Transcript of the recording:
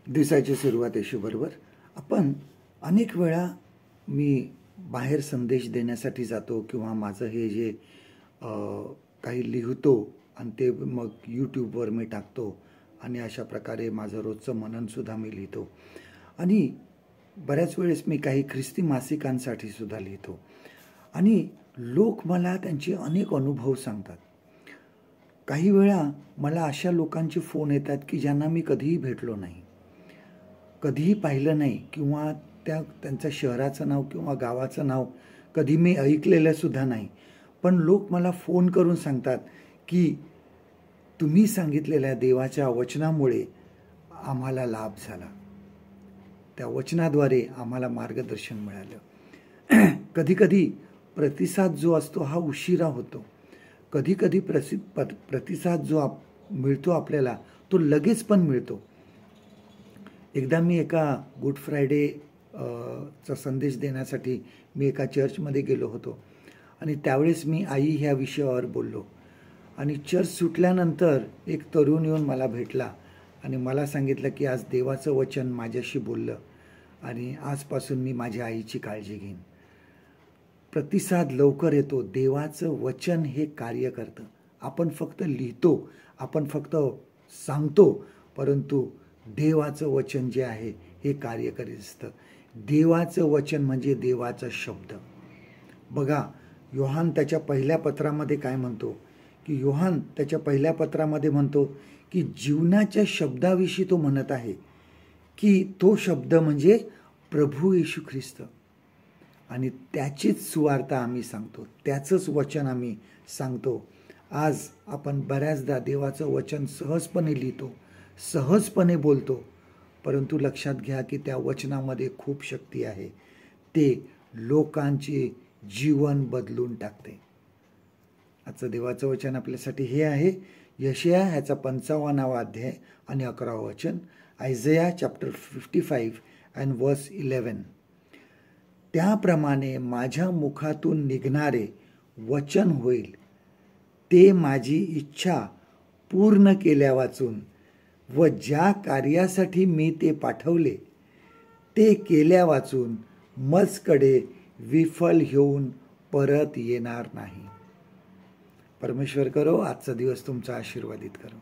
दिवसाची सुरुवात येशूबरोबर. आपण अनेक वेळा मी बाहेर संदेश देण्यासाठी जातो किंवा माझं हे जे काही लिहितो आणि ते मग यूट्यूबवर मी टाकतो आणि अशा प्रकारे माझं रोजचं मननसुद्धा मी लिहितो. आणि बऱ्याच वेळेस मी काही ख्रिस्ती मासिकांसाठी सुद्धा लिहितो आणि लोक मला त्यांचे अनेक अनुभव सांगतात. काही वेळा मला अशा लोकांचे फोन येतात की ज्यांना मी कधीही भेटलो नाही, कधीही पाहिलं नाही किंवा त्यांच्या शहराचं नाव किंवा गावाचं नाव कधी मी ऐकलेलं सुद्धा नाही. पण लोक मला फोन करून सांगतात की तुम्ही सांगितलेल्या देवाच्या वचनामुळे आम्हाला लाभ झाला, त्या वचनाद्वारे आम्हाला मार्गदर्शन मिळालं. कधीकधी प्रतिसाद जो असतो हा उशिरा होतो. कधीकधी प्रतिसाद जो मिळतो आपल्याला तो लगेच पण मिळतो. एकदा मी एका गुड फ्रायडे चा संदेश देण्यासाठी मी एका चर्चमध्ये गेलो होतो आणि त्यावेळेस मी आई ह्या विषयावर बोललो आणि चर्च सुटल्यानंतर एक तरुण येऊन मला भेटला आणि मला सांगितलं की आज देवाचं वचन माझ्याशी बोललं आणि आजपासून मी माझ्या आईची काळजी घेईन. प्रतिसाद लवकर येतो. देवाचं वचन हे कार्य करतं. आपण फक्त लिहितो, आपण फक्त सांगतो, परंतु देवाचं वचन जे आहे हे कार्य करीत असतं. देवाचं वचन म्हणजे देवाचा शब्द. बघा, योहान त्याच्या पहिल्या पत्रामध्ये काय म्हणतो की योहान त्याच्या पहिल्या पत्रामध्ये म्हणतो की जीवनाच्या शब्दाविषयी तो म्हणत आहे की तो शब्द म्हणजे प्रभू येशू ख्रिस्त आणि त्याचीच सुवार्ता आम्ही सांगतो, त्याचंच वचन आम्ही सांगतो. आज आपण बऱ्याचदा देवाचं वचन सहजपणे लिहितो, सहजपणे बोलतो, परंतु लक्षात घ्या की त्या वचनामध्ये खूप शक्ती आहे. ते लोकांचे जीवन बदलून टाकते. आजचं देवाचं वचन आपल्यासाठी हे आहे, यशाया ह्याचा 55वा अध्याय आणि 11वा वचन, आयझया चॅप्टर 55 अँड वर्स 11. त्याप्रमाणे माझ्या मुखातून निघणारे वचन होईल, ते माझी इच्छा पूर्ण केल्या वाचून व ज्या कार्यासाठी मी ते पाठवले ते केल्या वाचून मजकडे विफल घेऊन परत येणार नाही. परमेश्वर करो आजचा दिवस तुमचा आशीर्वादित करो.